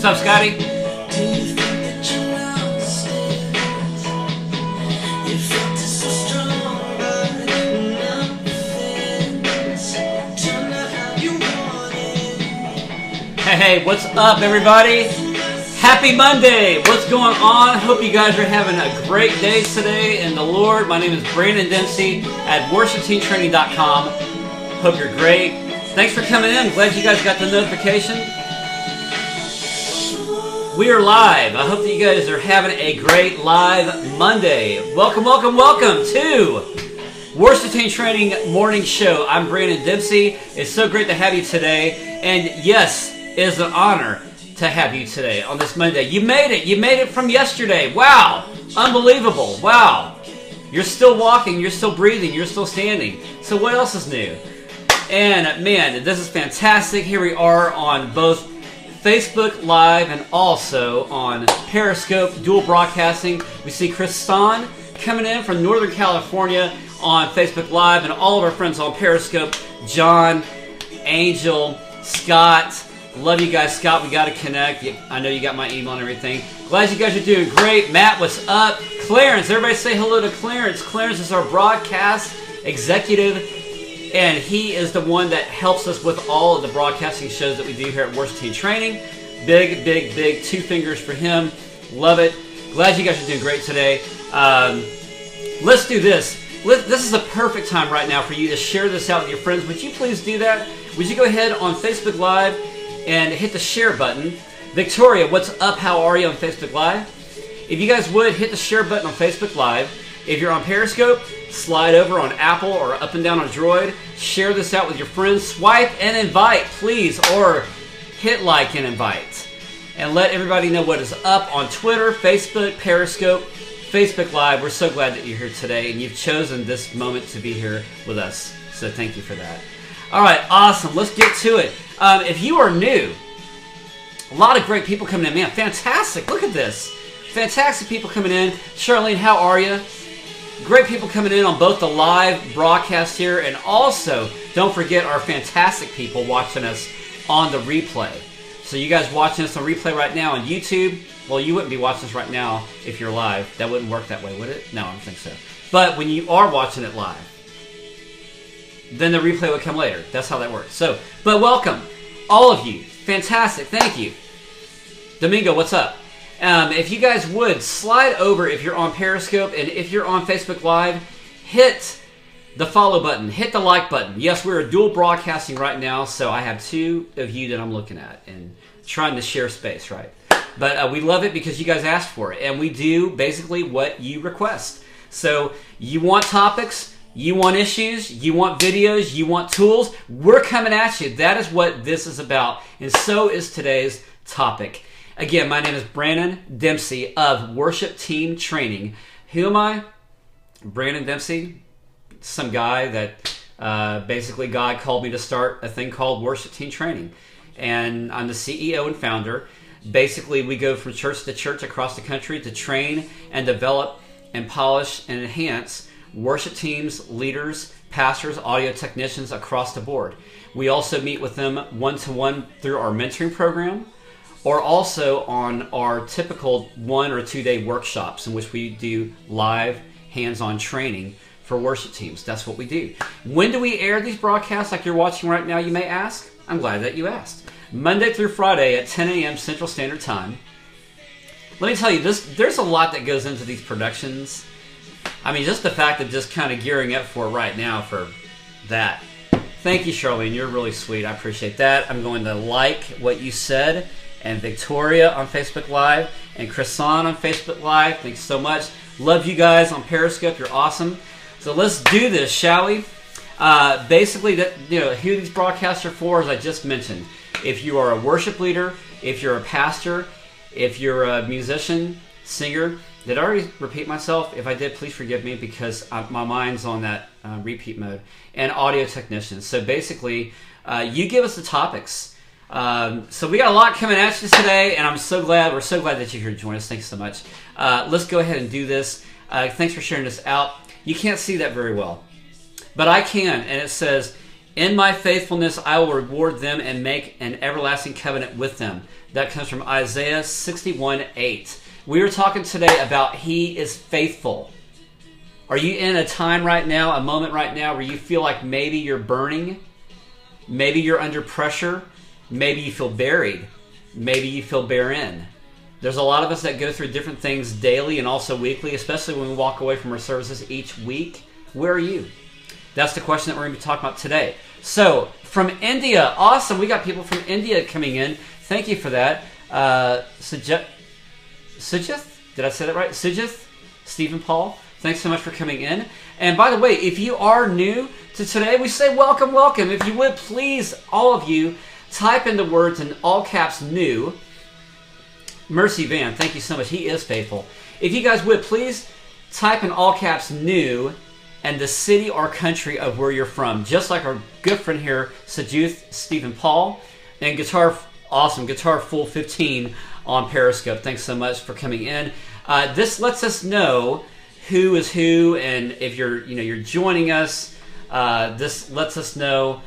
What's up, Scotty? Hey, what's up, everybody? Happy Monday! What's going on? Hope you guys are having a great day today in the Lord. My name is Branon Dempsey at worshipteamtraining.com. Hope you're great. Thanks for coming in. Glad you guys got the notification. We are live. I hope that you guys are having a great live Monday. Welcome to Worship Team Training Morning Show. I'm Branon Dempsey. It's so great to have you today. And yes, it is an honor to have you today on this Monday. You made it. You made it from yesterday. Wow. Unbelievable. Wow. You're still walking. You're still breathing. You're still standing. So what else is new? And man, this is fantastic. Here we are on both Facebook Live and also on Periscope, dual broadcasting. We see Chris Stan coming in from Northern California on Facebook Live, and all of our friends on Periscope, John, Angel, Scott. Love you guys, Scott. We got to connect. I know you got my email and everything. Glad you guys are doing great. Matt, what's up? Clarence, everybody say hello to Clarence. Clarence is our broadcast executive, and he is the one that helps us with all of the broadcasting shows that we do here at Worship Team Training. Big 2 fingers for him. Love it. Glad you guys are doing great today. Let's do this. This is a perfect time right now for you to share this out with your friends. Would you please do that? Would you go ahead on Facebook Live and hit the share button? Victoria, what's up? How are you on Facebook Live? If you guys would, hit the share button on Facebook Live. If you're on Periscope, slide over on Apple or up and down on Droid. Share this out with your friends. Swipe and invite, please, or hit like and invite. And let everybody know what is up on Twitter, Facebook, Periscope, Facebook Live. We're so glad that you're here today, and you've chosen this moment to be here with us. So thank you for that. All right, awesome. Let's get to it. If you are new, a lot of great people coming in. Man, fantastic. Look at this. Fantastic people coming in. Charlene, how are you? Great people coming in on both the live broadcast here, and also don't forget our fantastic people watching us on the replay. So you guys watching us on replay right now on YouTube, well, you wouldn't be watching us right now if you're live. That wouldn't work that way, would it? No, I don't think so. But when you are watching it live, then the replay would come later. That's how that works. So, but welcome, all of you. Fantastic. Thank you. Domingo, what's up? If you guys would, slide over if you're on Periscope, and if you're on Facebook Live, hit the follow button. Hit the like button. Yes, we're dual broadcasting right now, so I have 2 of you that I'm looking at and trying to share space, right? But we love it because you guys asked for it, and we do basically what you request. So you want topics, you want issues, you want videos, you want tools, we're coming at you. That is what this is about, and so is today's topic. Again, my name is Branon Dempsey of Worship Team Training. Who am I? Branon Dempsey, some guy that basically God called me to start a thing called Worship Team Training. And I'm the CEO and founder. Basically, we go from church to church across the country to train and develop and polish and enhance worship teams, leaders, pastors, audio technicians across the board. We also meet with them one-to-one through our mentoring program, or also on our typical 1 or 2 day workshops in which we do live hands-on training for worship teams. That's what we do. When do we air these broadcasts like you're watching right now, you may ask? I'm glad that you asked. Monday through Friday at 10 a.m. Central Standard Time. Let me tell you, there's a lot that goes into these productions. I mean, just the fact of just kind of gearing up for right now for that. Thank you, Charlene. You're really sweet. I appreciate that. I'm going to like what you said. And Victoria on Facebook Live, and Chrisan on Facebook Live. Thanks so much. Love you guys on Periscope. You're awesome. So let's do this, shall we? Basically, who these broadcasts are for, as I just mentioned. If you are a worship leader, if you're a pastor, if you're a musician, singer. Did I already repeat myself? If I did, please forgive me, because my mind's on that repeat mode. And audio technicians. So basically, you give us the topics. So we got a lot coming at you today, and we're so glad that you're here to join us. Thanks so much. Let's go ahead and do this. Thanks for sharing this out. You can't see that very well, but I can, and it says In my faithfulness, I will reward them and make an everlasting covenant with them. That comes from Isaiah 61:8. We are talking today about He is faithful. Are you in a time right now, a moment right now, where you feel like maybe you're burning? Maybe you're under pressure? Maybe you feel buried? Maybe you feel barren? There's a lot of us that go through different things daily and also weekly, especially when we walk away from our services each week. Where are you? That's the question that we're going to be talking about today. So, from India, awesome. We got people from India coming in. Thank you for that. Sujith, did I say that right? Sujith, Stephen Paul, thanks so much for coming in. And by the way, if you are new to today, we say welcome, welcome. If you would, please, all of you, type in the words in all caps, new. Mercy Van, thank you so much. He is faithful. If you guys would, please type in all caps, new, and the city or country of where you're from. Just like our good friend here, Sajuth Stephen Paul, and awesome, Guitar Full 15 on Periscope. Thanks so much for coming in. This lets us know who is who, and if you're joining us, this lets us know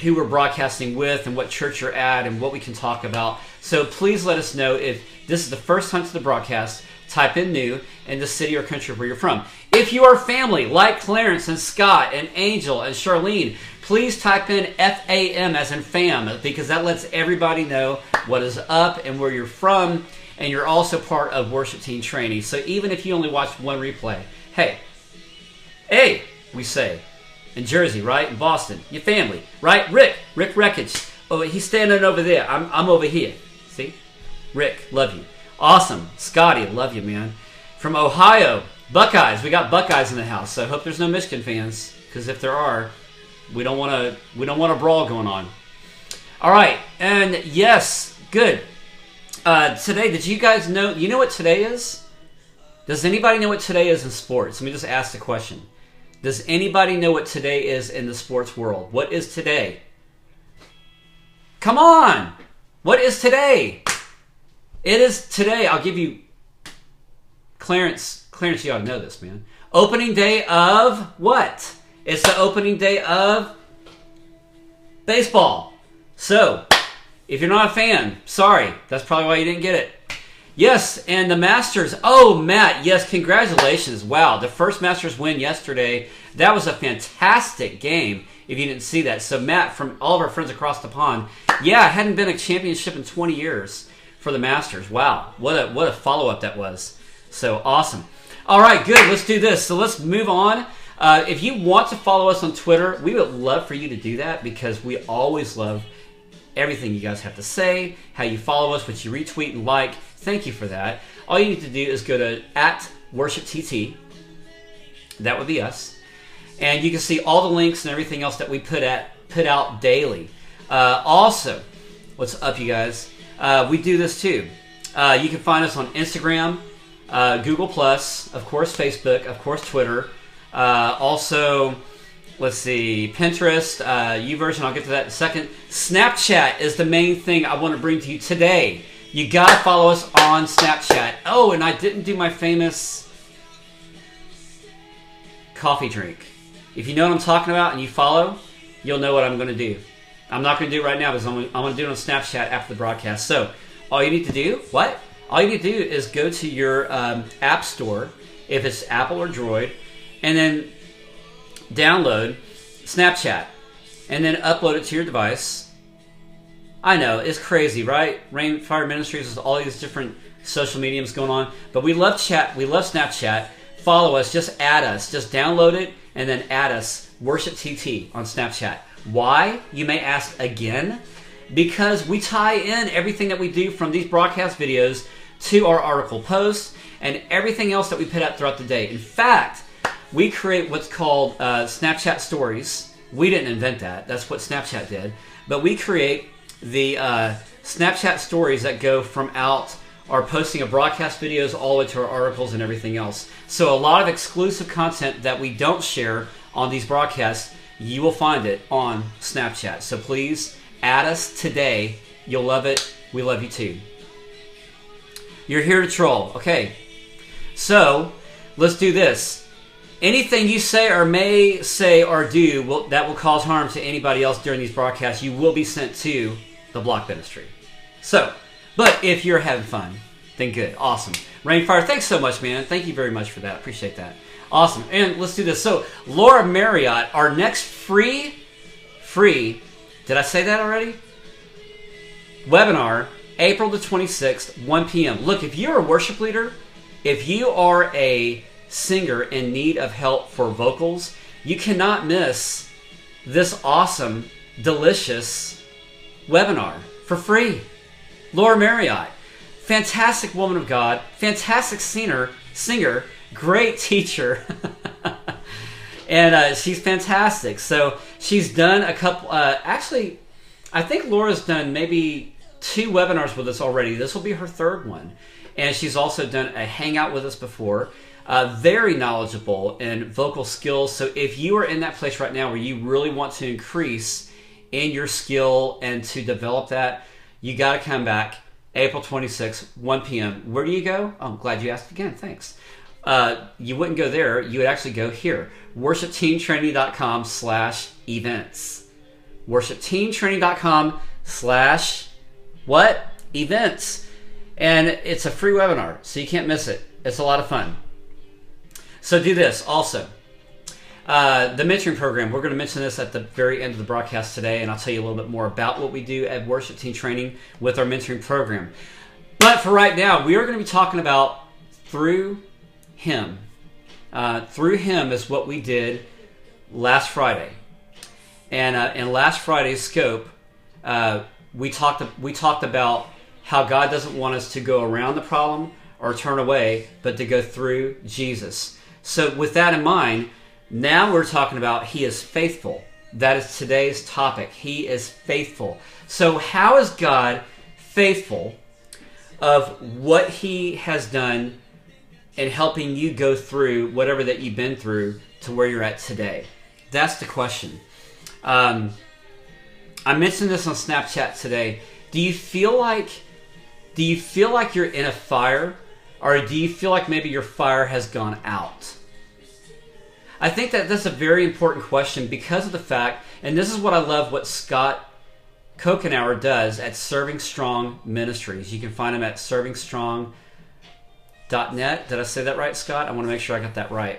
who we're broadcasting with and what church you're at and what we can talk about. So please let us know if this is the first time to the broadcast. Type in new and the city or country where you're from. If you are family, like Clarence and Scott and Angel and Charlene, please type in FAM as in fam, because that lets everybody know what is up and where you're from, and you're also part of worship team training. So even if you only watch one replay, hey, we say, in Jersey, right? In Boston, your family, right? Rick Wreckage. Oh, he's standing over there. I'm over here. See? Rick, love you. Awesome. Scotty, love you, man. From Ohio, Buckeyes. We got Buckeyes in the house. So I hope there's no Michigan fans, because if there are, we don't want a brawl going on. All right, and yes, good. Today, did you guys know? You know what today is? Does anybody know what today is in sports? Let me just ask the question. Does anybody know what today is in the sports world? What is today? Come on! What is today? It is today. I'll give you... Clarence, you ought to know this, man. Opening day of what? It's the opening day of baseball. So, if you're not a fan, sorry. That's probably why you didn't get it. Yes, and the Masters. Oh, Matt, yes, congratulations. Wow, the first Masters win yesterday. That was a fantastic game, if you didn't see that. So, Matt, from all of our friends across the pond, yeah, it hadn't been a championship in 20 years for the Masters. Wow, what a follow-up that was. So, awesome. All right, good. Let's do this. So, let's move on. If you want to follow us on Twitter, we would love for you to do that, because we always love everything you guys have to say, how you follow us, what you retweet and like. Thank you for that. All you need to do is go to @WorshipTT. That would be us. And you can see all the links and everything else that we put out daily. Also, what's up, you guys? We do this too. You can find us on Instagram, Google+, of course Facebook, of course Twitter. Also, let's see, Pinterest, YouVersion, I'll get to that in a second. Snapchat is the main thing I want to bring to you today. You gotta follow us on Snapchat. Oh, and I didn't do my famous coffee drink. If you know what I'm talking about and you follow, you'll know what I'm going to do. I'm not going to do it right now, because I'm going to do it on Snapchat after the broadcast. So, all you need to do, all you need to do is go to your app store, if it's Apple or Droid, and then download Snapchat, and then upload it to your device. I know, it's crazy, right? Rainfire Ministries has all these different social mediums going on, but we love chat. We love Snapchat. Follow us. Just add us. Just download it and then add us. Worship TT on Snapchat. Why? You may ask again. Because we tie in everything that we do from these broadcast videos to our article posts and everything else that we put out throughout the day. In fact, we create what's called Snapchat Stories. We didn't invent that. That's what Snapchat did. But we create the Snapchat Stories that go from our posting of broadcast videos all the way to our articles and everything else. So a lot of exclusive content that we don't share on these broadcasts, you will find it on Snapchat. So please add us today. You'll love it. We love you too. You're here to troll. Okay. So let's do this. anything you say or may say or do that will cause harm to anybody else during these broadcasts, you will be sent to the block ministry. So, but if you're having fun, then good. Awesome. Rainfire, thanks so much, man. Thank you very much for that. Appreciate that. Awesome. And let's do this. So, Laura Marriott, our next free, did I say that already? Webinar, April the 26th, 1 p.m. Look, if you're a worship leader, if you are a singer in need of help for vocals, you cannot miss this awesome, delicious webinar for free. Laura Marriott, fantastic woman of God, fantastic singer, great teacher, and she's fantastic. So she's done a couple, actually, I think Laura's done maybe 2 webinars with us already. This will be her 3rd one. And she's also done a hangout with us before. Very knowledgeable in vocal skills. So if you are in that place right now where you really want to increase in your skill and to develop that, you got to come back April 26th, 1 p.m. Where do you go? Oh, I'm glad you asked again. Thanks. You wouldn't go there. You would actually go here. worshipteamtraining.com/events. worshipteamtraining.com/what? Events. And it's a free webinar, so you can't miss it. It's a lot of fun. So do this also. The mentoring program, we're going to mention this at the very end of the broadcast today, and I'll tell you a little bit more about what we do at Worship Team Training with our mentoring program. But for right now, we are going to be talking about Through Him. Through Him is what we did last Friday. And in last Friday's scope, we talked about how God doesn't want us to go around the problem or turn away, but to go through Jesus. So with that in mind, now we're talking about He is faithful. That is today's topic. He is faithful. So how is God faithful of what He has done in helping you go through whatever that you've been through to where you're at today? That's the question. I mentioned this on Snapchat today. Do you feel like you're in a fire, or do you feel like maybe your fire has gone out? I think that that's a very important question because of the fact, and this is what I love what Scott Kokenauer does at Serving Strong Ministries. You can find him at servingstrong.net. Did I say that right, Scott? I want to make sure I got that right.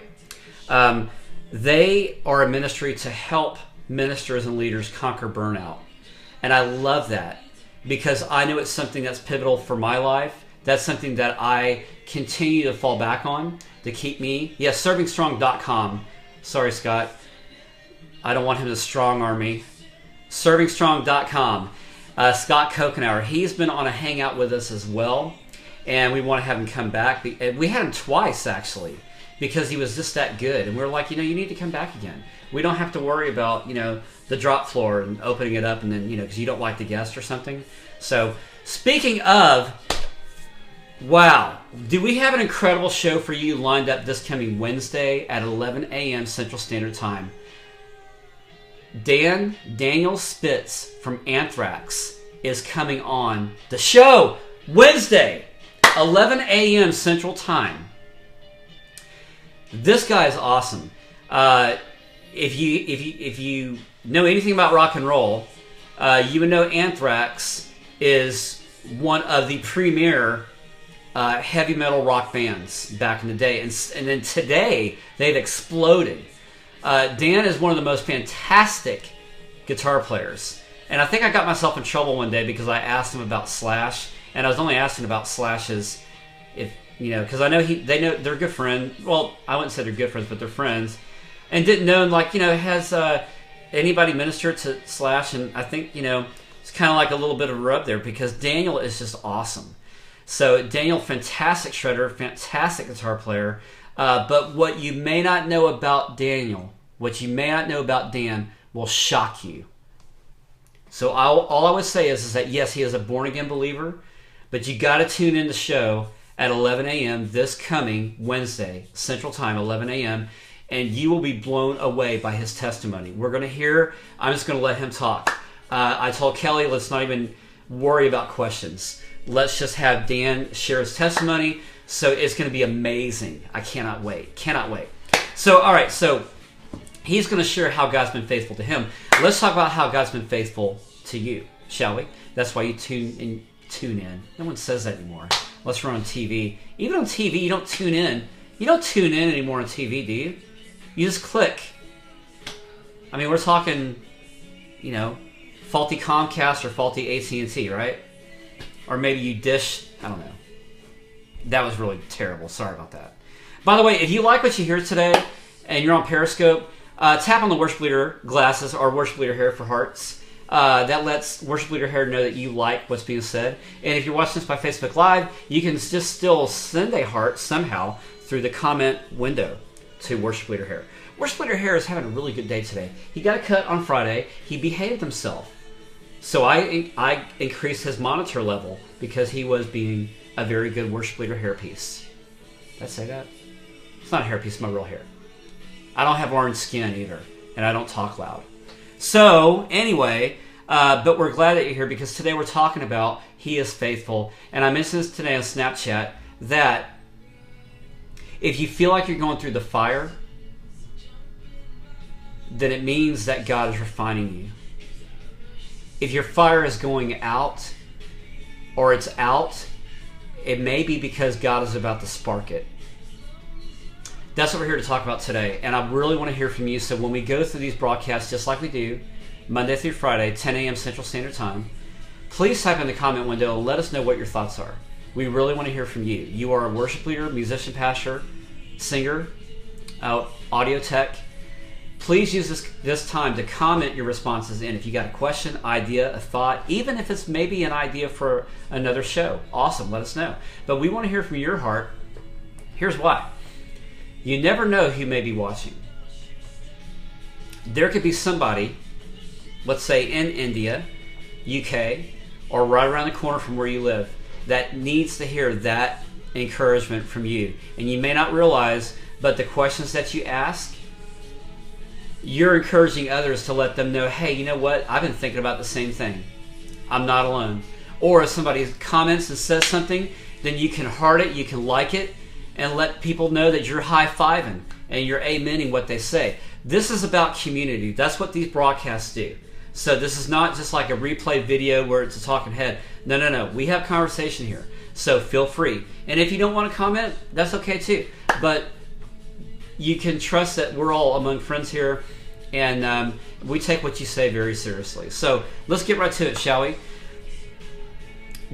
They are a ministry to help ministers and leaders conquer burnout. And I love that because I know it's something that's pivotal for my life. That's something that I continue to fall back on to keep me. Yes, servingstrong.com. Sorry, Scott. I don't want him to strong arm me. Servingstrong.com. Scott Kokenauer. He's been on a hangout with us as well. And we want to have him come back. We had him twice, actually, because he was just that good. And we were like, you need to come back again. We don't have to worry about, the drop floor and opening it up and then, because you don't like the guest or something. So, speaking of, wow, do we have an incredible show for you lined up this coming Wednesday at 11 a.m. Central Standard Time. Daniel Spitz from Anthrax is coming on the show Wednesday, 11 a.m. Central Time. This guy is awesome. If you know anything about rock and roll, you would know Anthrax is one of the premier heavy metal rock bands back in the day, and then today they've exploded. Dan is one of the most fantastic guitar players, and I think I got myself in trouble one day because I asked him about Slash, and I was only asking about Slash's, because I know they know they're good friends. Well, I wouldn't say they're good friends, but they're friends, and didn't know has anybody ministered to Slash, and I think it's kind of like a little bit of a rub there because Daniel is just awesome. So Daniel, fantastic shredder, fantastic guitar player. But what you may not know about Daniel, what you may not know about Dan, will shock you. So all I would say is that yes, he is a born-again believer, but you got to tune in the show at 11 a.m. this coming Wednesday, Central Time, 11 a.m., and you will be blown away by his testimony. We're going to hear, I'm just going to let him talk. I told Kelly, let's not even worry about questions. Let's just have Dan share his testimony. So it's going to be amazing. I cannot wait. Cannot wait. So, all right, so he's going to share how God's been faithful to him. Let's talk about how God's been faithful to you, shall we? That's why you tune in. No one says that anymore. Unless we're on TV. Even on TV, you don't tune in. You don't tune in anymore on TV, do you? You just click. I mean, we're talking, faulty Comcast or faulty AT&T, right? Or maybe you dish. I don't know. That was really terrible. Sorry about that. By the way, if you like what you hear today and you're on Periscope, tap on the Worship Leader glasses or Worship Leader hair for hearts. That lets Worship Leader hair know that you like what's being said. And if you're watching this by Facebook Live, you can just still send a heart somehow through the comment window to Worship Leader hair. Worship Leader hair is having a really good day today. He got a cut on Friday. He behaved himself. So I increased his monitor level because he was being a very good Worship Leader hairpiece. Did I say that? It's not a hairpiece, it's my real hair. I don't have orange skin either, and I don't talk loud. So, anyway, but we're glad that you're here because today we're talking about He is faithful. And I mentioned this today on Snapchat that if you feel like you're going through the fire, then it means that God is refining you. If your fire is going out or it's out, it may be because God is about to spark it. That's what we're here to talk about today. And I really want to hear from you. So when we go through these broadcasts, just like we do, Monday through Friday, 10 a.m. Central Standard Time, please type in the comment window and let us know what your thoughts are. We really want to hear from you. You are a worship leader, musician, pastor, singer, audio tech. Please use this time to comment your responses in. If you got a question, idea, a thought, even if it's maybe an idea for another show, awesome, let us know. But we want to hear from your heart. Here's why. You never know who may be watching. There could be somebody, let's say in India, UK, or right around the corner from where you live, that needs to hear that encouragement from you. And you may not realize, but the questions that you ask, you're encouraging others to let them know, hey, you know what? I've been thinking about the same thing. I'm not alone. Or if somebody comments and says something, then you can heart it, you can like it, and let people know that you're high-fiving and you're amening what they say. This is about community. That's what these broadcasts do. So this is not just like a replay video where it's a talking head. No. We have conversation here. So feel free. And if you don't want to comment, that's okay too. But you can trust that we're all among friends here, and we take what you say very seriously. So let's get right to it, shall we?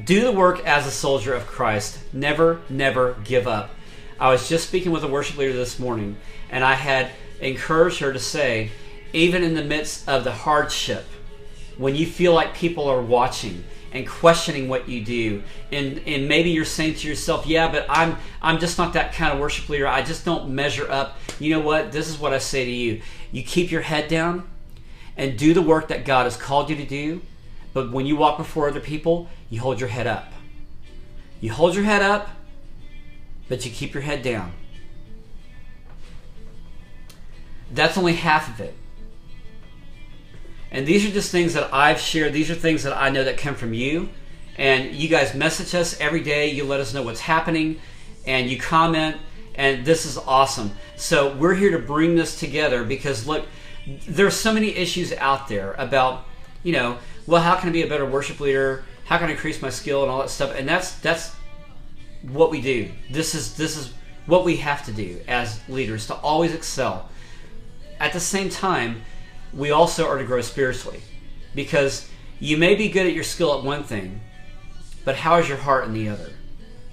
Do the work as a soldier of Christ. Never, never give up. I was just speaking with a worship leader this morning, and I had encouraged her to say, even in the midst of the hardship, when you feel like people are watching and questioning what you do, and maybe you're saying to yourself, yeah, but I'm just not that kind of worship leader. I just don't measure up. You know what? This is what I say to you. You keep your head down and do the work that God has called you to do, but when you walk before other people, you hold your head up. You hold your head up, but you keep your head down. That's only half of it. And these are just things that I've shared. These are things that I know that come from you. And you guys message us every day. You let us know what's happening. And you comment. And this is awesome. So we're here to bring this together because, look, there's so many issues out there about, well, how can I be a better worship leader? How can I increase my skill and all that stuff? And that's what we do. This is what we have to do as leaders, to always excel. At the same time, we also are to grow spiritually, because you may be good at your skill at one thing, but how is your heart in the other?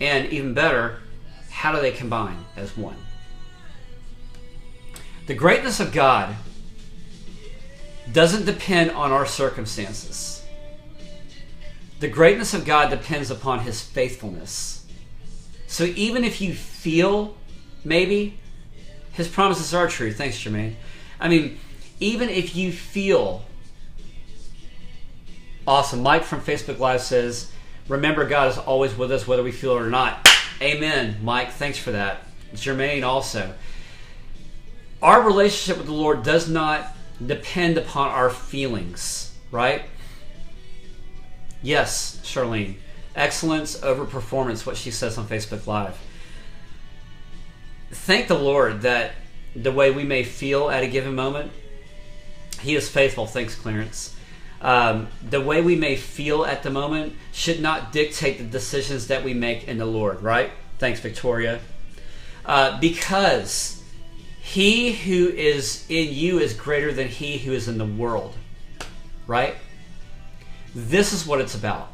And even better, how do they combine as one? The greatness of God doesn't depend on our circumstances. The greatness of God depends upon His faithfulness. So even if you feel, maybe, His promises are true. Thanks, Jermaine. I mean, even if you feel awesome. Mike from Facebook Live says, remember, God is always with us whether we feel it or not. Amen, Mike. Thanks for that. Jermaine also. Our relationship with the Lord does not depend upon our feelings, right? Yes, Charlene. Excellence over performance, what she says on Facebook Live. Thank the Lord that the way we may feel at a given moment. He is faithful. Thanks, Clarence. The way we may feel at the moment should not dictate the decisions that we make in the Lord, right? Thanks, Victoria. Because he who is in you is greater than he who is in the world, right? This is what it's about.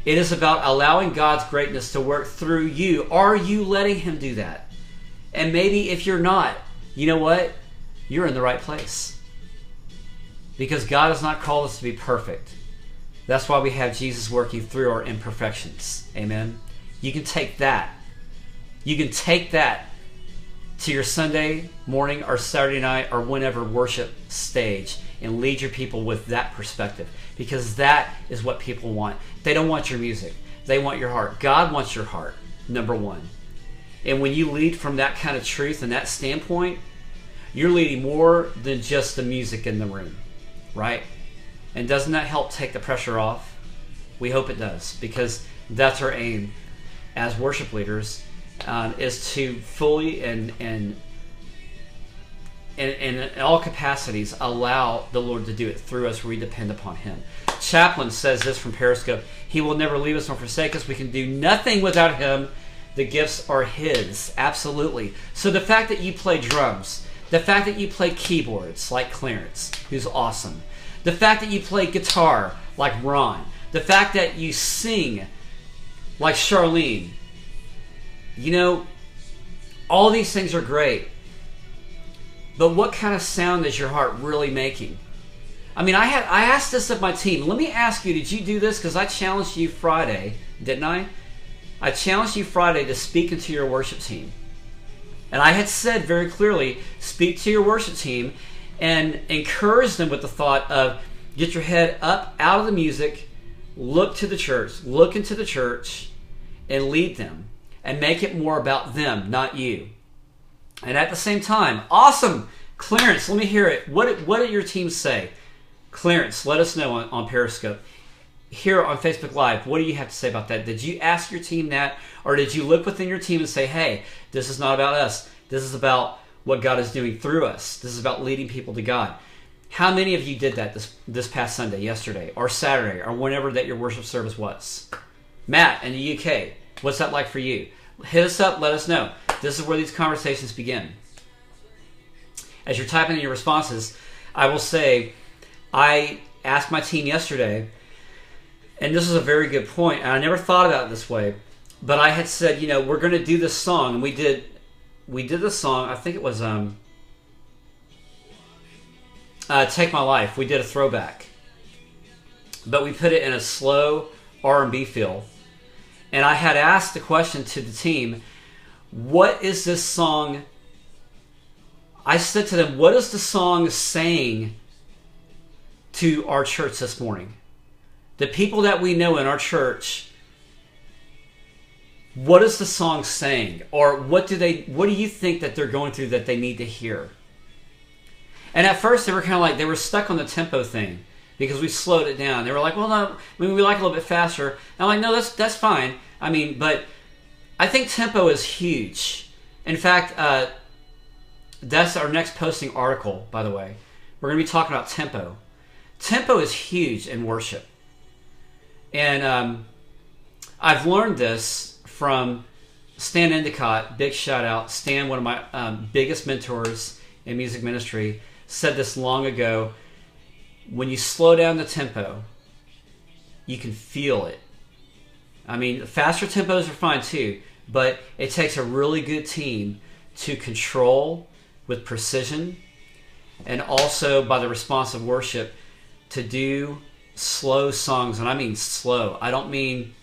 It is about allowing God's greatness to work through you. Are you letting him do that? And maybe if you're not, you know what? You're in the right place. Because God has not called us to be perfect. That's why we have Jesus working through our imperfections. Amen? You can take that. You can take that to your Sunday morning or Saturday night or whenever worship stage and lead your people with that perspective. Because that is what people want. They don't want your music. They want your heart. God wants your heart, number one. And when you lead from that kind of truth and that standpoint, you're leading more than just the music in the room, right? And doesn't that help take the pressure off? We hope it does, because that's our aim as worship leaders, is to fully and in all capacities allow the Lord to do it through us. We depend upon him. Chaplain says this from Periscope: he will never leave us nor forsake us. We can do nothing without him. The gifts are his. Absolutely. So the fact that you play drums, the fact that you play keyboards like Clarence, who's awesome, the fact that you play guitar like Ron, the fact that you sing like Charlene, you know, all these things are great. But what kind of sound is your heart really making? I mean, I asked this of my team. Let me ask you, did you do this? Because I challenged you Friday, didn't I? I challenged you Friday to speak into your worship team. And I had said very clearly, speak to your worship team and encourage them with the thought of, get your head up out of the music, look to the church, look into the church, and lead them. And make it more about them, not you. And at the same time, awesome, Clarence, let me hear it. What did your team say? Clarence, let us know on Periscope. Here on Facebook Live, what do you have to say about that? Did you ask your team that? Or did you look within your team and say, hey, this is not about us. This is about what God is doing through us. This is about leading people to God. How many of you did that this past Sunday, yesterday, or Saturday, or whenever that your worship service was? Matt in the UK, what's that like for you? Hit us up, let us know. This is where these conversations begin. As you're typing in your responses, I will say, I asked my team yesterday, and this is a very good point, and I never thought about it this way, but I had said, you know, we're going to do this song, and we did this song, I think it was Take My Life. We did a throwback, but we put it in a slow R&B feel. And I had asked the question to the team, what is this song? I said to them, what is the song saying to our church this morning? The people that we know in our church, what is the song saying? Or what do you think that they're going through that they need to hear? And at first they were kind of like, they were stuck on the tempo thing because we slowed it down. They were like, well, no, I mean, we like it a little bit faster. And I'm like, no, that's fine. I mean, but I think tempo is huge. In fact, that's our next posting article, by the way. We're going to be talking about tempo. Tempo is huge in worship. And I've learned this from Stan Endicott. Big shout out. Stan, one of my biggest mentors in music ministry, said this long ago. When you slow down the tempo, you can feel it. I mean, faster tempos are fine too, but it takes a really good team to control with precision, and also by the response of worship to do slow songs. And I mean slow. I don't mean,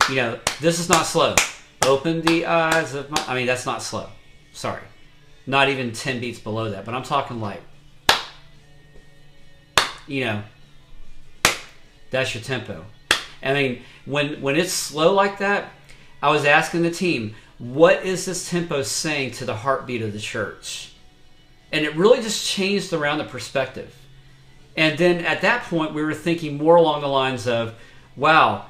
you know, this is not slow. Open the eyes of my... I mean, that's not slow. Sorry. Not even 10 beats below that, but I'm talking like, you know, that's your tempo. I mean, when it's slow like that, I was asking the team, what is this tempo saying to the heartbeat of the church? And it really just changed around the perspective. And then at that point, we were thinking more along the lines of, wow,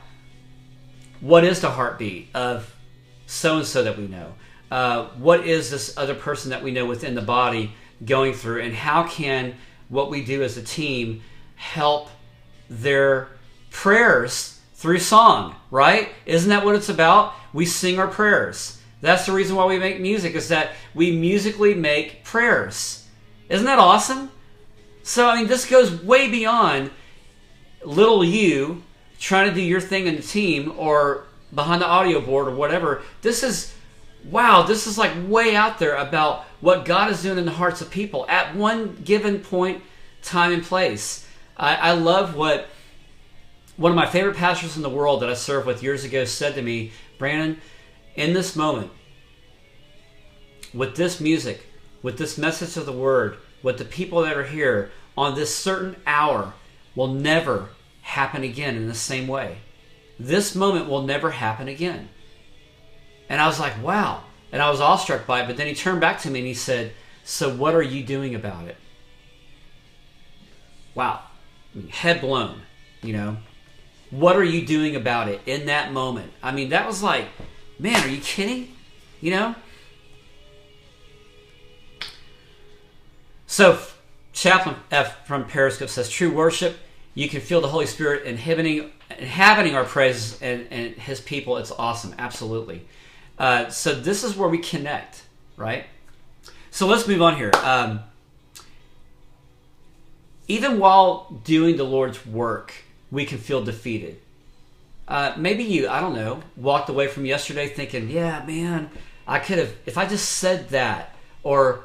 what is the heartbeat of so-and-so that we know? What is this other person that we know within the body going through, and how can what we do as a team help their prayers through song, right? Isn't that what it's about? We sing our prayers. That's the reason why we make music, is that we musically make prayers. Isn't that awesome? So, I mean, this goes way beyond little you trying to do your thing in the team or behind the audio board or whatever. This is, wow, this is like way out there about what God is doing in the hearts of people at one given point, time, and place. I love what one of my favorite pastors in the world that I served with years ago said to me, Branon, in this moment, with this music, with this message of the word, with the people that are here on this certain hour, will never happen again in the same way. This moment will never happen again. And I was like, wow. And I was awestruck by it. But then he turned back to me and he said, so what are you doing about it? Wow. I mean, head blown, you know. What are you doing about it in that moment? I mean, that was like, man, are you kidding? You know? So, Chaplain F from Periscope says, true worship, you can feel the Holy Spirit inhabiting our praises and His people. It's awesome. Absolutely. So this is where we connect, right? So let's move on here. Even while doing the Lord's work, we can feel defeated. Maybe you, I don't know, walked away from yesterday thinking, yeah, man, I could have, if I just said that, or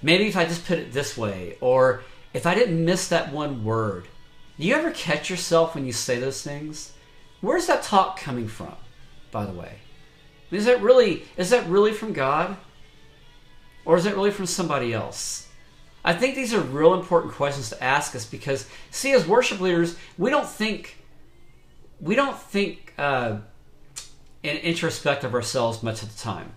maybe if I just put it this way, or if I didn't miss that one word. Do you ever catch yourself when you say those things? Where's that talk coming from, by the way? Is that really from God? Or is it really from somebody else? I think these are real important questions to ask us because, see, as worship leaders, we don't think in introspect of ourselves much of the time.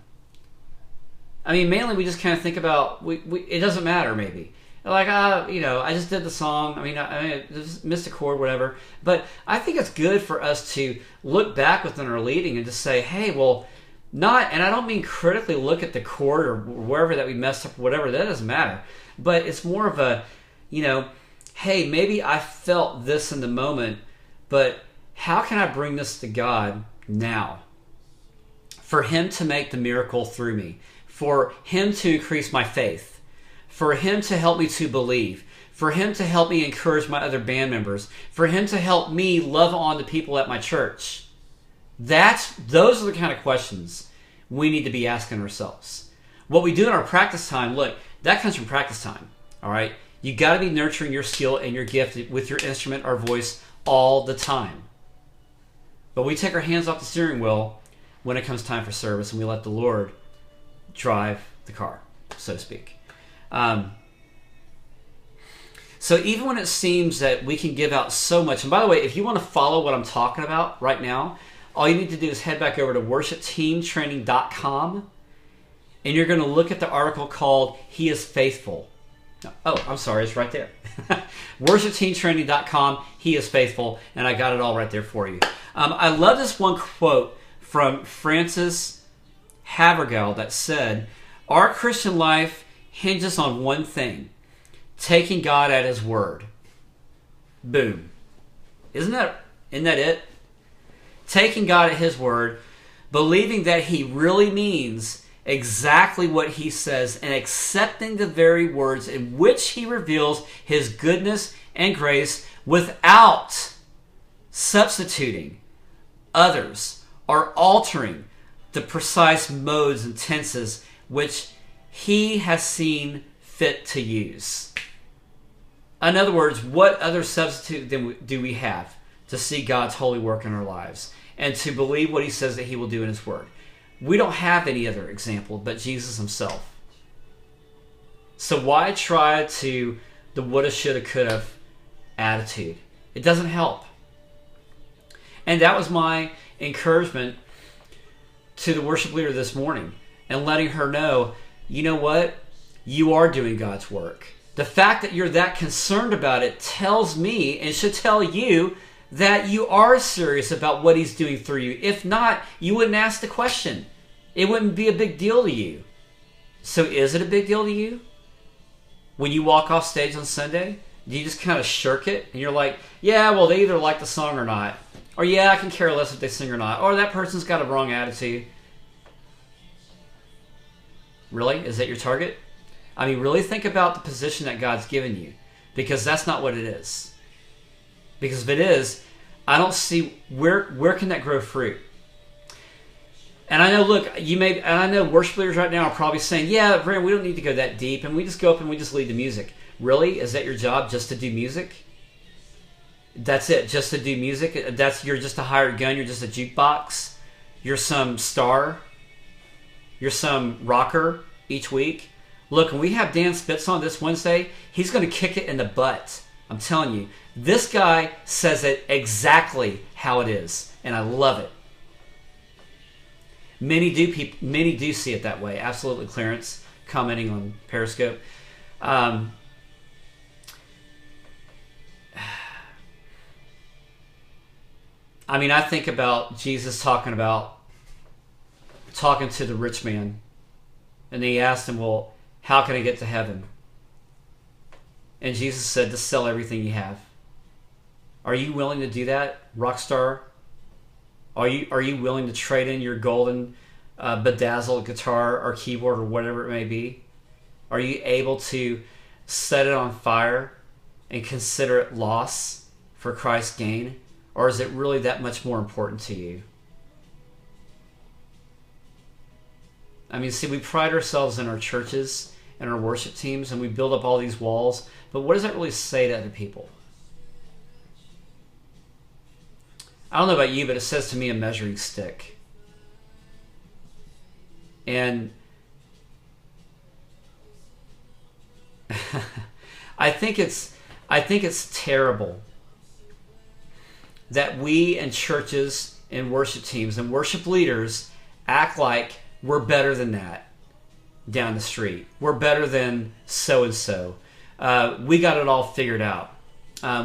I mean, mainly we just kind of think about, it doesn't matter maybe. Like, I just did the song. I just missed a chord, whatever. But I think it's good for us to look back within our leading and just say, hey, well, and I don't mean critically look at the chord or wherever that we messed up or whatever. That doesn't matter. But it's more of a, hey, maybe I felt this in the moment, but how can I bring this to God now? For Him to make the miracle through me. For Him to increase my faith. For Him to help me to believe. For Him to help me encourage my other band members. For Him to help me love on the people at my church. Those are the kind of questions we need to be asking ourselves. What we do in our practice time, look, that comes from practice time. All right? You got to be nurturing your skill and your gift with your instrument or voice all the time. But we take our hands off the steering wheel when it comes time for service and we let the Lord drive the car, so to speak. So even when it seems that we can give out so much, and by the way, if you want to follow what I'm talking about right now, all you need to do is head back over to worshipteamtraining.com and you're going to look at the article called He is Faithful. Oh, I'm sorry, it's right there. worshipteamtraining.com, He is Faithful, and I got it all right there for you. I love this one quote from Francis Havergal that said, our Christian life hinges on one thing, taking God at His word. Boom. Isn't that it? Taking God at His word, believing that He really means exactly what He says, and accepting the very words in which He reveals His goodness and grace without substituting others or altering the precise modes and tenses which He has seen fit to use. In other words, what other substitute do we have to see God's holy work in our lives and to believe what He says that He will do in His Word? We don't have any other example but Jesus Himself. So why try to the woulda, shoulda, coulda attitude? It doesn't help. And that was my encouragement to the worship leader this morning and letting her know, you know what? You are doing God's work. The fact that you're that concerned about it tells me and should tell you that you are serious about what He's doing through you. If not, you wouldn't ask the question. It wouldn't be a big deal to you. So is it a big deal to you? when you walk off stage on Sunday? Do you just kind of shirk it? And you're like, yeah, well, they either like the song or not. Or yeah, I can care less if they sing or not. Or that person's got a wrong attitude. Really? Is that your target? I mean, really think about the position that God's given you. Because that's not what it is. Because if it is, I don't see where can that grow fruit. And I know, look, and I know worship leaders right now are probably saying, yeah, Brandon, we don't need to go that deep, and we just go up and we just lead the music. Really? Is that your job, just to do music? That's it, just to do music? You're just a hired gun, you're just a jukebox? You're some star? You're some rocker each week? Look, when we have Dan Spitz on this Wednesday, he's going to kick it in the butt. I'm telling you. This guy says it exactly how it is, and I love it. Many do see it that way. Absolutely, Clarence, commenting on Periscope. I mean, I think about Jesus talking to the rich man, and he asked him, well, how can I get to heaven? And Jesus said to sell everything you have. Are you willing to do that, rock star? Are you willing to trade in your golden bedazzled guitar or keyboard or whatever it may be? Are you able to set it on fire and consider it loss for Christ's gain? Or is it really that much more important to you? I mean, see, we pride ourselves in our churches and our worship teams, and we build up all these walls, but what does that really say to other people? I don't know about you, but it says to me a measuring stick. And I think it's terrible that we and churches and worship teams and worship leaders act like we're better than that down the street. We're better than so-and-so. We got it all figured out.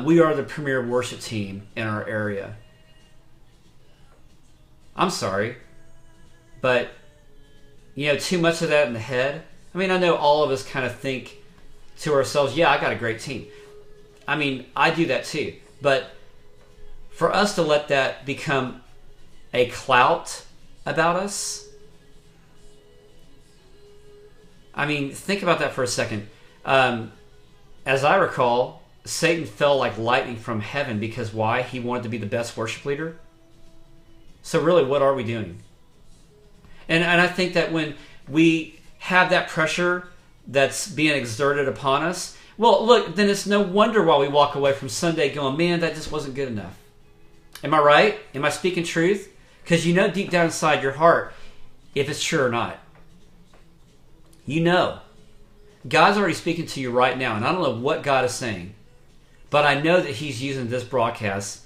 We are the premier worship team in our area. I'm sorry, but too much of that in the head. I mean, I know all of us kind of think to ourselves, yeah, I got a great team. I mean, I do that too. But for us to let that become a clout about us, I mean, think about that for a second. As I recall, Satan fell like lightning from heaven because why? He wanted to be the best worship leader. So really, what are we doing? And I think that when we have that pressure that's being exerted upon us, well, look, then it's no wonder why we walk away from Sunday going, man, that just wasn't good enough. Am I right? Am I speaking truth? Because you know deep down inside your heart if it's true or not. You know. God's already speaking to you right now, and I don't know what God is saying, but I know that He's using this broadcast,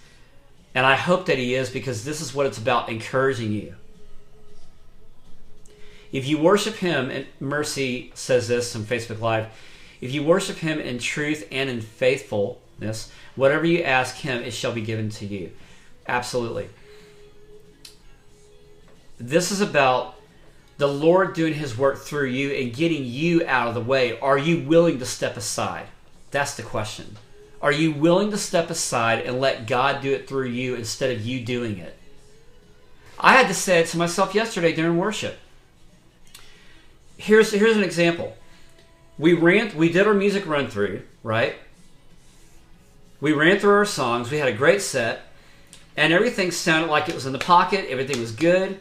and I hope that He is, because this is what it's about, encouraging you. If you worship Him, and Mercy says this on Facebook Live, if you worship Him in truth and in faithfulness, whatever you ask Him, it shall be given to you. Absolutely. This is about the Lord doing His work through you and getting you out of the way. Are you willing to step aside? That's the question. Are you willing to step aside and let God do it through you instead of you doing it? I had to say it to myself yesterday during worship. Here's an example. We did our music run through, right? We ran through our songs. We had a great set, and everything sounded like it was in the pocket. Everything was good,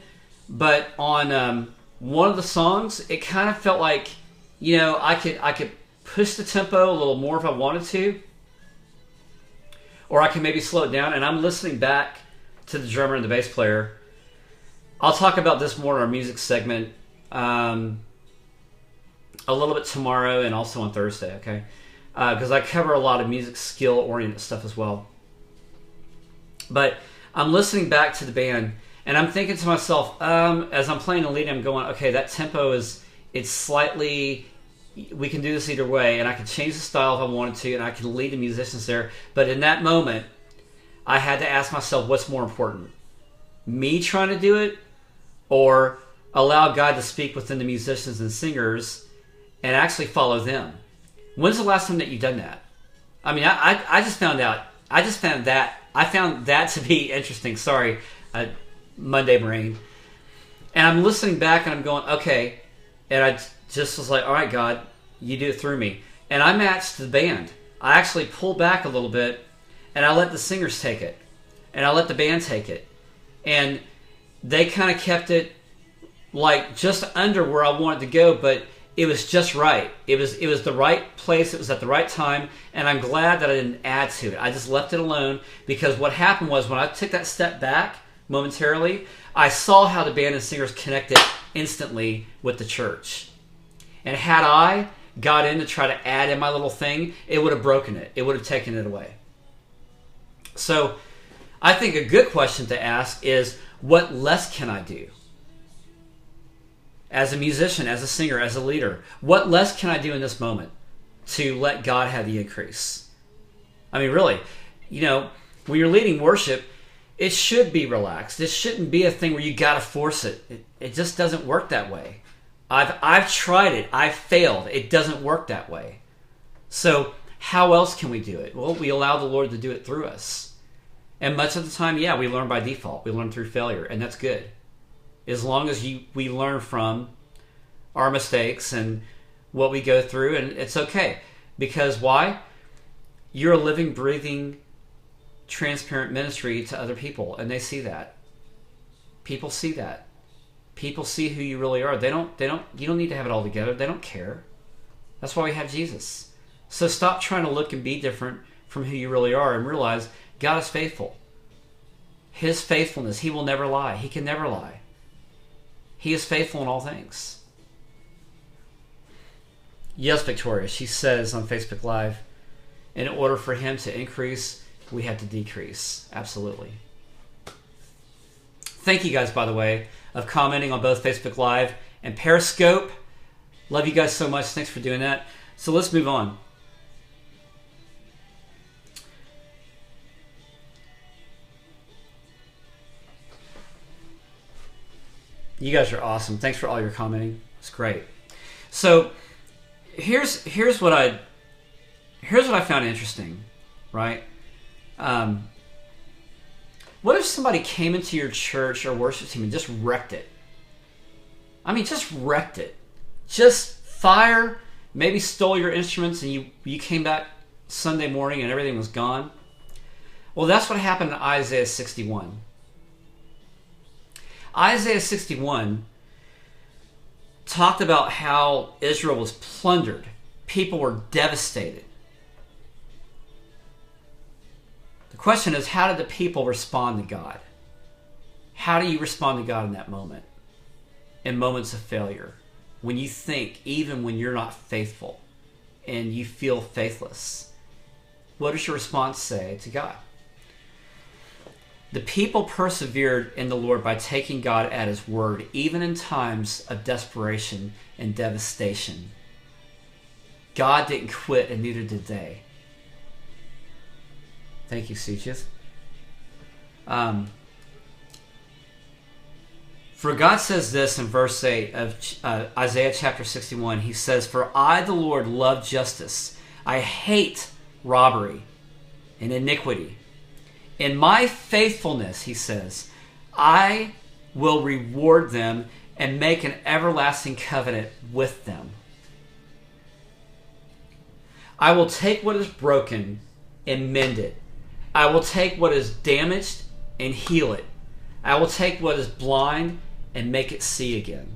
but on one of the songs, it kind of felt like, I could push the tempo a little more if I wanted to, or I can maybe slow it down. And I'm listening back to the drummer and the bass player. I'll talk about this more in our music segment a little bit tomorrow and also on Thursday, okay? Because I cover a lot of music skill-oriented stuff as well. But I'm listening back to the band, and I'm thinking to myself, as I'm playing the lead, I'm going, okay, that tempo it's slightly, we can do this either way, and I can change the style if I wanted to, and I can lead the musicians there. But in that moment, I had to ask myself, what's more important? Me trying to do it, or allow God to speak within the musicians and singers and actually follow them? When's the last time that you've done that? I mean, I just found out. I found that to be interesting. Sorry, Monday brain. And I'm listening back and I'm going, okay. And I just was like, all right, God, you do it through me. And I matched the band. I actually pulled back a little bit and I let the singers take it. And I let the band take it. And they kind of kept it like just under where I wanted to go, but it was just right. It was the right place. It was at the right time. And I'm glad that I didn't add to it. I just left it alone, because what happened was when I took that step back momentarily, I saw how the band and singers connected instantly with the church. And had I got in to try to add in my little thing, it would have broken it. It would have taken it away. So I think a good question to ask is, what less can I do? As a musician, as a singer, as a leader, what less can I do in this moment to let God have the increase? I mean, really, when you're leading worship, it should be relaxed. It shouldn't be a thing where you got to force it. It just doesn't work that way. I've tried it. I've failed. It doesn't work that way. So how else can we do it? Well, we allow the Lord to do it through us. And much of the time, yeah, we learn by default. We learn through failure, and that's good. As long as we learn from our mistakes and what we go through, and it's okay. Because why? You're a living, breathing, transparent ministry to other people, and they see that. People see that. People see who you really are. You don't need to have it all together. They don't care. That's why we have Jesus. So stop trying to look and be different from who you really are, and realize God is faithful. His faithfulness, He will never lie. He can never lie. He is faithful in all things. Yes, Victoria, she says on Facebook Live, in order for Him to increase, we have to decrease. Absolutely. Thank you guys, by the way, of commenting on both Facebook Live and Periscope. Love you guys so much. Thanks for doing that. So let's move on. You guys are awesome. Thanks for all your commenting. It's great. So here's what I found interesting, right? What if somebody came into your church or worship team and just wrecked it? I mean, just wrecked it. Just fire, maybe stole your instruments, and you came back Sunday morning and everything was gone. Well, that's what happened in Isaiah 61. Isaiah 61 talked about how Israel was plundered. People were devastated. The question is, how did the people respond to God? How do you respond to God in that moment? In moments of failure. When you think, even when you're not faithful and you feel faithless, what does your response say to God? The people persevered in the Lord by taking God at His word, even in times of desperation and devastation. God didn't quit, and neither did they. Thank you, Suchith. For God says this in verse 8 of Isaiah chapter 61. He says, "For I, the Lord, love justice. I hate robbery and iniquity. In my faithfulness," He says, "I will reward them and make an everlasting covenant with them. I will take what is broken and mend it. I will take what is damaged and heal it. I will take what is blind and make it see again."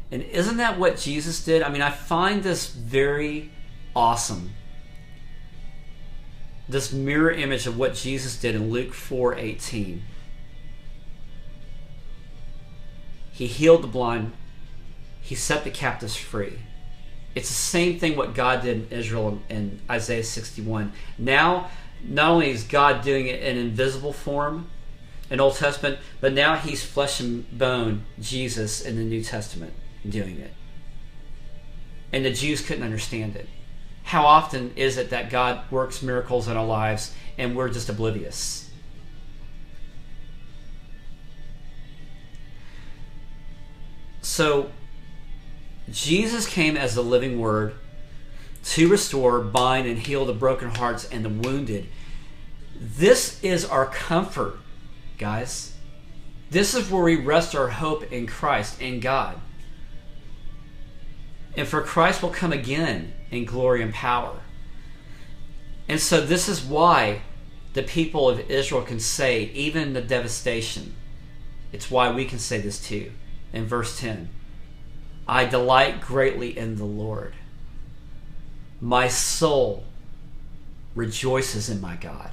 And isn't that what Jesus did? I mean, I find this very awesome. This mirror image of what Jesus did in Luke 4:18. He healed the blind. He set the captives free. It's the same thing what God did in Israel in Isaiah 61. Now, not only is God doing it in invisible form in Old Testament, but now He's flesh and bone, Jesus, in the New Testament, doing it. And the Jews couldn't understand it. How often is it that God works miracles in our lives and we're just oblivious? So, Jesus came as the living Word to restore, bind, and heal the broken hearts and the wounded. This is our comfort, guys. This is where we rest our hope in Christ, in God. And for Christ will come again in glory and power. And so this is why the people of Israel can say, even the devastation, it's why we can say this too. In verse 10, I delight greatly in the Lord. My soul rejoices in my God.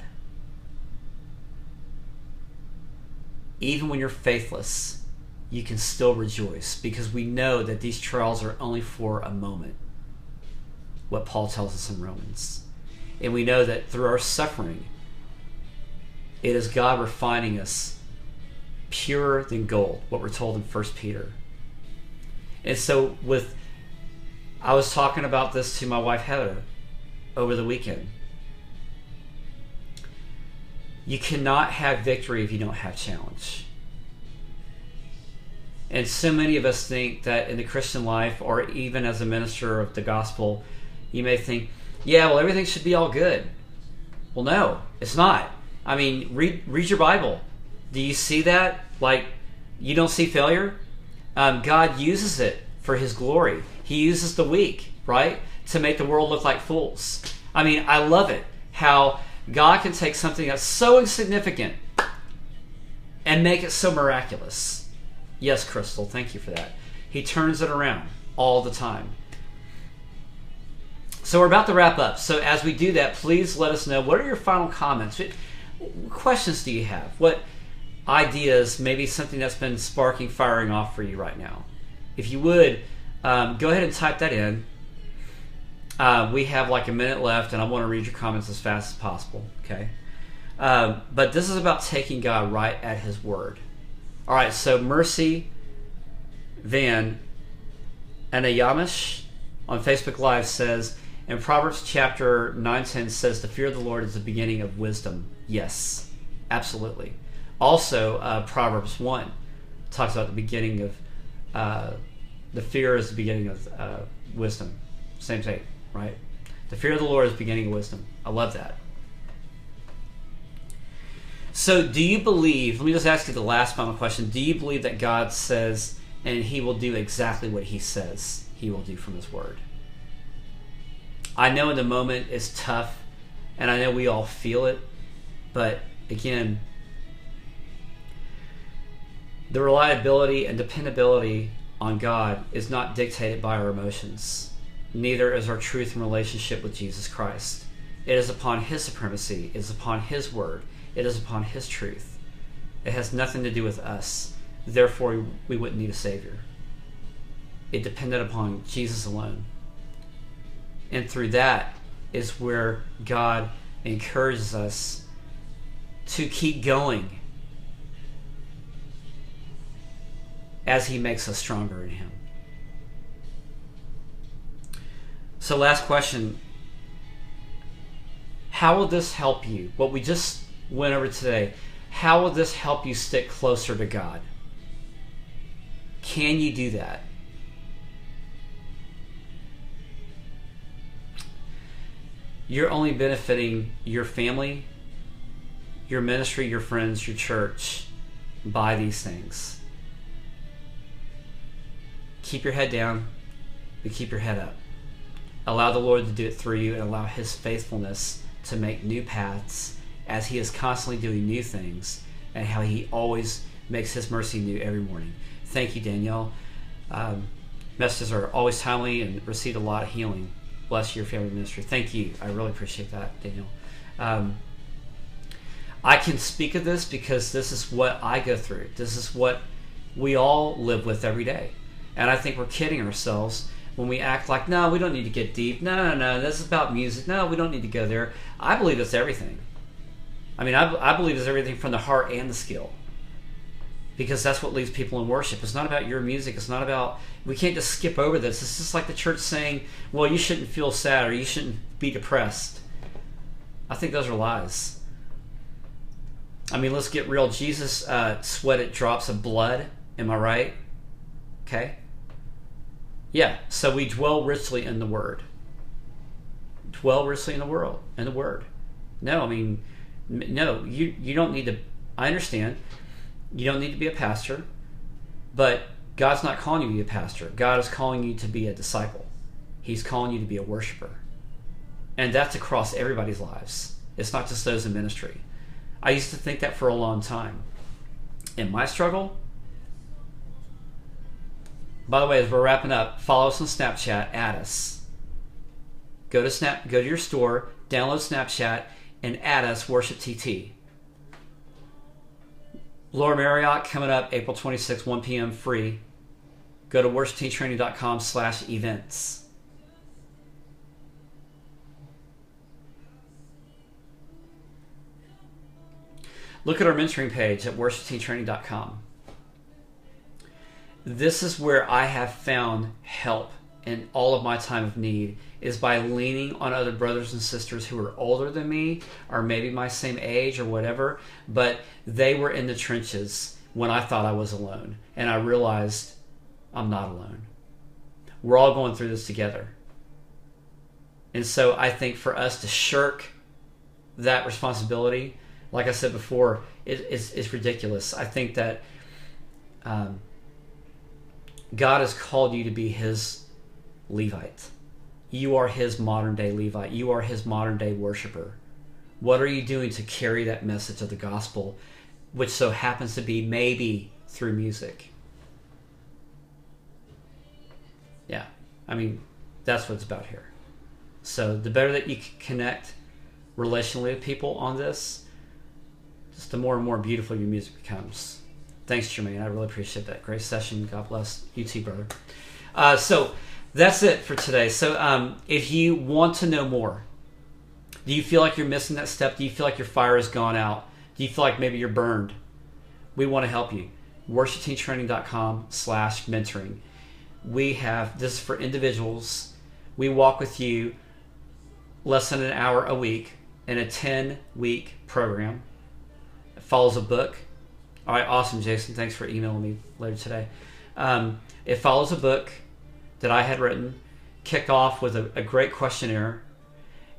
Even when you're faithless, you can still rejoice, because we know that these trials are only for a moment, what Paul tells us in Romans. And we know that through our suffering, it is God refining us purer than gold, what we're told in 1 Peter. And so I was talking about this to my wife Heather over the weekend. You cannot have victory if you don't have challenge. And so many of us think that in the Christian life, or even as a minister of the gospel, you may think, yeah, well, everything should be all good. Well, no, it's not. I mean, read your Bible. Do you see that? Like, you don't see failure? God uses it for His glory. He uses the weak, right, to make the world look like fools. I mean, I love it how God can take something that's so insignificant and make it so miraculous. Yes, Crystal, thank you for that. He turns it around all the time. So we're about to wrap up. So as we do that, please let us know, what are your final comments? What questions do you have? What ideas, maybe something that's been firing off for you right now? If you would, go ahead and type that in. We have like a minute left, and I want to read your comments as fast as possible, okay? But this is about taking God right at His word. All right, so Mercy Van Anayamish on Facebook Live says, in Proverbs chapter 9:10 says, the fear of the Lord is the beginning of wisdom. Yes, absolutely. Also, Proverbs 1 talks about the beginning of, the fear is the beginning of wisdom. Same thing, right? The fear of the Lord is the beginning of wisdom. I love that. So do you believe, let me just ask you the last final question, do you believe that God says, and He will do exactly what He says He will do from His word? I know in the moment it's tough, and I know we all feel it, but again, the reliability and dependability on God is not dictated by our emotions. Neither is our truth and relationship with Jesus Christ. It is upon His supremacy. It is upon His word. It is upon His truth. It has nothing to do with us. Therefore, we wouldn't need a Savior. It depended upon Jesus alone. And through that is where God encourages us to keep going as He makes us stronger in Him. So last question. How will this help you? What we just went over today, how will this help you stick closer to God? Can you do that? You're only benefiting your family, your ministry, your friends, your church by these things. Keep your head down, but keep your head up. Allow the Lord to do it through you, and allow His faithfulness to make new paths as He is constantly doing new things, and how He always makes His mercy new every morning. Thank you, Danielle. Messages are always timely and received a lot of healing. Bless your family ministry. Thank you. I really appreciate that, Danielle. I can speak of this because this is what I go through. This is what we all live with every day. And I think we're kidding ourselves when we act like, no, we don't need to get deep. No, this is about music. No, we don't need to go there. I believe it's everything. I mean, I believe it's everything from the heart and the skill. Because that's what leads people in worship. It's not about your music. It's not about, we can't just skip over this. It's just like the church saying, well, you shouldn't feel sad or you shouldn't be depressed. I think those are lies. I mean, let's get real. Jesus sweated drops of blood. Am I right? Okay. Yeah, so we dwell richly in the Word. dwell richly in the world and the Word. No, I mean, no, you don't need to. I understand you don't need to be a pastor, but God's not calling you to be a pastor. God is calling you to be a disciple. He's calling you to be a worshiper. And that's across everybody's lives. It's not just those in ministry. I used to think that for a long time. In my struggle, by the way, as we're wrapping up, follow us on Snapchat, add us. Go to your store, download Snapchat, and add us, Worship TT. Laura Marriott coming up April 26th, 1 p.m. free. Go to worshipteamtraining.com/events. Look at our mentoring page at worshipteamtraining.com. This is where I have found help in all of my time of need, is by leaning on other brothers and sisters who are older than me, or maybe my same age or whatever, but they were in the trenches when I thought I was alone. And I realized I'm not alone. We're all going through this together. And so I think for us to shirk that responsibility, like I said before, it's ridiculous. I think that God has called you to be His Levite. You are His modern day Levite. You are His modern day worshiper. What are you doing to carry that message of the gospel, which so happens to be maybe through music? Yeah, I mean, that's what it's about here. So the better that you can connect relationally with people on this, just the more and more beautiful your music becomes. Thanks, Jermaine. I really appreciate that. Great session. God bless you too, brother. So that's it for today. So if you want to know more, do you feel like you're missing that step? Do you feel like your fire has gone out? Do you feel like maybe you're burned? We want to help you. worshipteamtraining.com/mentoring. This is for individuals. We walk with you less than an hour a week in a 10-week program. It follows a book. All right, awesome, Jason. Thanks for emailing me later today. It follows a book that I had written, kicked off with a great questionnaire,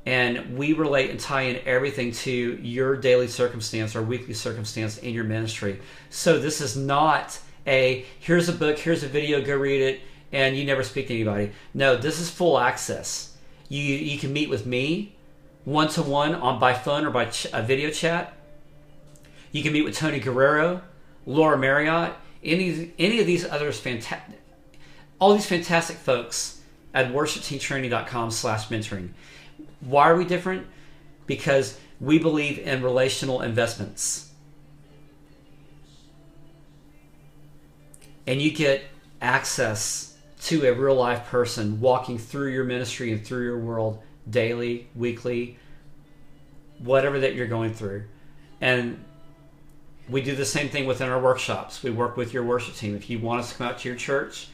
and we relate and tie in everything to your daily circumstance or weekly circumstance in your ministry. So this is not here's a book, here's a video, go read it, and you never speak to anybody. No, this is full access. You can meet with me one-to-one by phone or by a video chat. You can meet with Tony Guerrero, Laura Marriott, any of these others, all these fantastic folks at worshipteamtraining.com/mentoring. Why are we different? Because we believe in relational investments. And you get access to a real life person walking through your ministry and through your world daily, weekly, whatever that you're going through. And we do the same thing within our workshops. We work with your worship team. If you want us to come out to your church,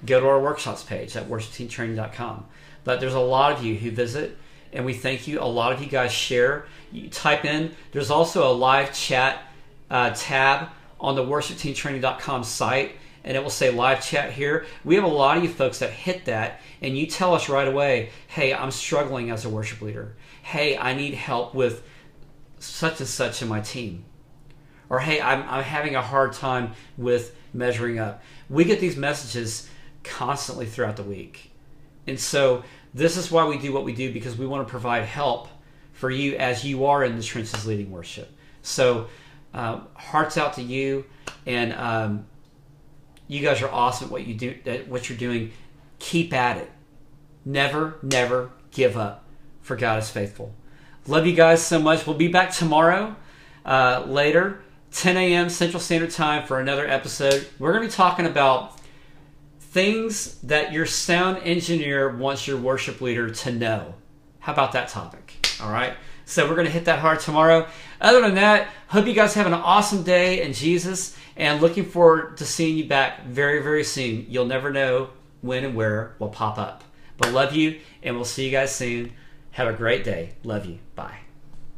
go to our workshops page at worshipteamtraining.com. But there's a lot of you who visit, and we thank you. A lot of you guys share. You type in. There's also a live chat tab on the worshipteamtraining.com site, and it will say live chat here. We have a lot of you folks that hit that, and you tell us right away, hey, I'm struggling as a worship leader. Hey, I need help with such and such in my team. Or, hey, I'm having a hard time with measuring up. We get these messages constantly throughout the week. And so this is why we do what we do, because we want to provide help for you as you are in the trenches leading worship. So hearts out to you, and you guys are awesome at what you do, at what you're doing. Keep at it. Never, never give up, for God is faithful. Love you guys so much. We'll be back tomorrow later, 10 a.m. Central Standard Time for another episode. We're going to be talking about things that your sound engineer wants your worship leader to know. How about that topic? All right. So we're going to hit that hard tomorrow. Other than that, hope you guys have an awesome day in Jesus, and looking forward to seeing you back very, very soon. You'll never know when and where will pop up. But love you, and we'll see you guys soon. Have a great day. Love you. Bye.